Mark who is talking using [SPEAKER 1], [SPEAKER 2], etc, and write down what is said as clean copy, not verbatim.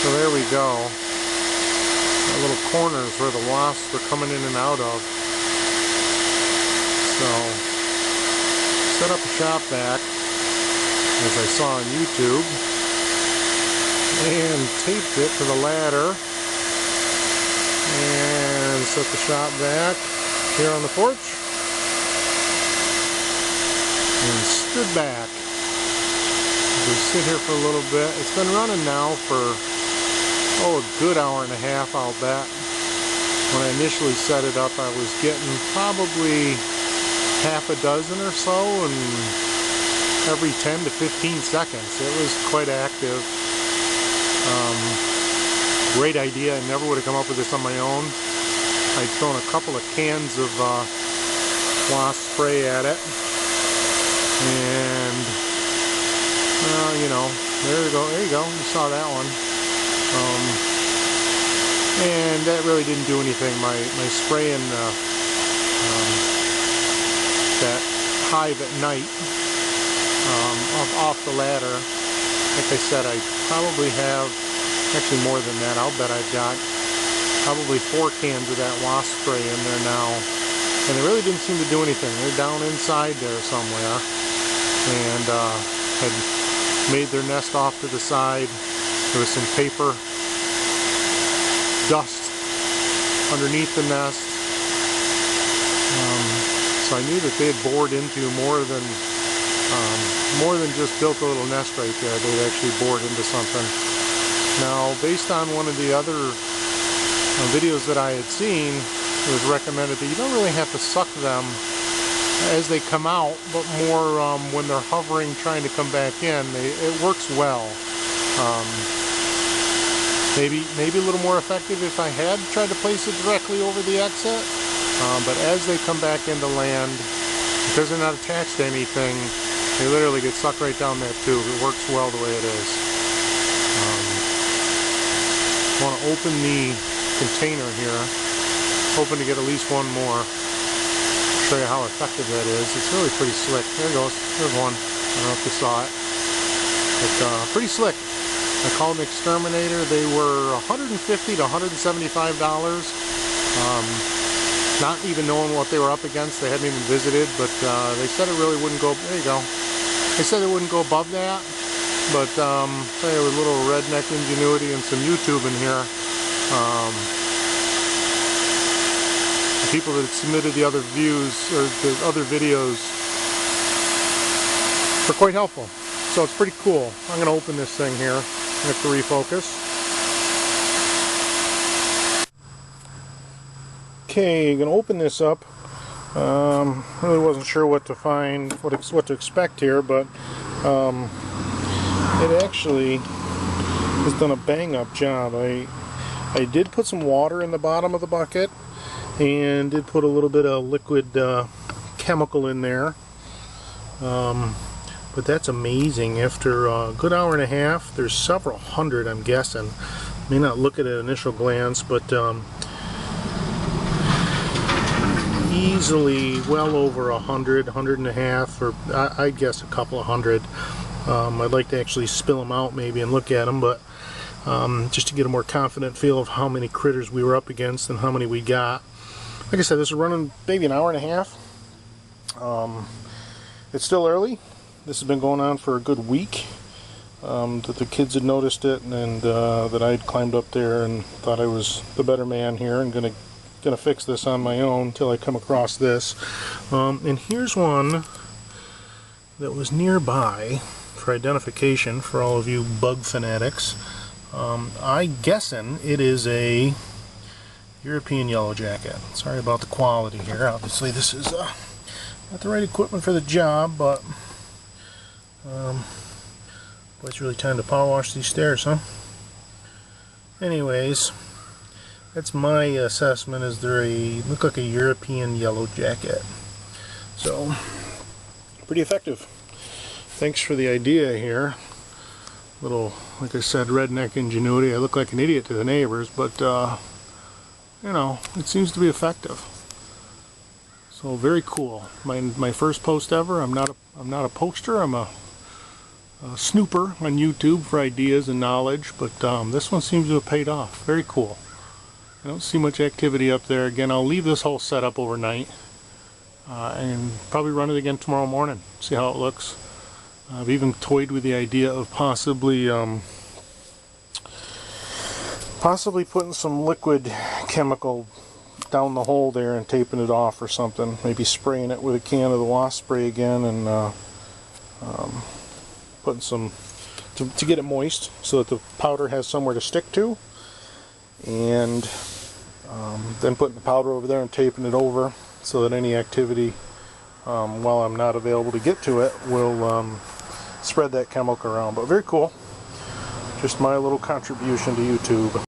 [SPEAKER 1] So there we go. That little corners where the wasps are coming in and out of. So, set up a shop vac, as I saw on YouTube, and taped it to the ladder, and set the shop vac here on the porch, and stood back. We sit here for a little bit. It's been running now for, a good hour and a half, I'll bet. When I initially set it up, I was getting probably half a dozen or so, and every 10 to 15 seconds. It was quite active. Great idea. I never would have come up with this on my own. I'd thrown a couple of cans of wasp spray at it, and you know, there you go. You saw that one. And that really didn't do anything. My spraying that hive at night off the ladder, like I said, I probably have, actually more than that, I'll bet I've got probably 4 cans of that wasp spray in there now, and they really didn't seem to do anything. They're down inside there somewhere, and had made their nest off to the side. There was some paper dust underneath the nest. So I knew that they had bored into more than just built a little nest right there. They had actually bored into something. Now, based on one of the other videos that I had seen, it was recommended that you don't really have to suck them as they come out, but more when they're hovering trying to come back in. It works well. Maybe a little more effective if I had tried to place it directly over the exit. But as they come back into land, because they're not attached to anything, they literally get sucked right down that tube. It works well the way it is. I want to open the container here, hoping to get at least one more. Show you how effective that is. It's really pretty slick. There it goes. There's one. I don't know if you saw it. It's pretty slick. I called an exterminator. They were $150 to $175. Not even knowing what they were up against. They hadn't even visited, but they said it really wouldn't go. There you go. They said it wouldn't go above that, but there was a little redneck ingenuity and some YouTube in here. The people that submitted the other views or the other videos were quite helpful. So it's pretty cool. I'm going to open this thing here. I have to refocus. Okay, I'm going to open this up. Really wasn't sure what to find, what to expect here, but it actually has done a bang-up job. I did put some water in the bottom of the bucket and did put a little bit of liquid chemical in there. But that's amazing. After a good hour and a half, there's several hundred, I'm guessing. May not look at it at initial glance, but easily well over 100 and a half, or I'd guess a couple of hundred. I'd like to actually spill them out maybe and look at them, but just to get a more confident feel of how many critters we were up against and how many we got. Like I said, this is running maybe an hour and a half. It's still early. This has been going on for a good week. That the kids had noticed it, and that I had climbed up there and thought I was the better man here and gonna fix this on my own until I come across this. And here's one that was nearby for identification for all of you bug fanatics. I'm guessing it is a European yellow jacket. Sorry about the quality here. Obviously this is not the right equipment for the job, but boy, it's really time to power wash these stairs, huh? Anyways, that's my assessment. Is look like a European yellow jacket. So pretty effective. Thanks for the idea here. Little, like I said, redneck ingenuity. I look like an idiot to the neighbors, but you know, it seems to be effective. So very cool. My first post ever. I'm not a poster. I'm a snooper on YouTube for ideas and knowledge, but this one seems to have paid off. Very cool. I don't see much activity up there. Again, I'll leave this whole setup overnight and probably run it again tomorrow morning, see how it looks. I've even toyed with the idea of possibly putting some liquid chemical down the hole there and taping it off or something. Maybe spraying it with a can of the wasp spray again and putting some to get it moist so that the powder has somewhere to stick to, and then putting the powder over there and taping it over so that any activity while I'm not available to get to it will spread that chemical around. But very cool. Just my little contribution to YouTube.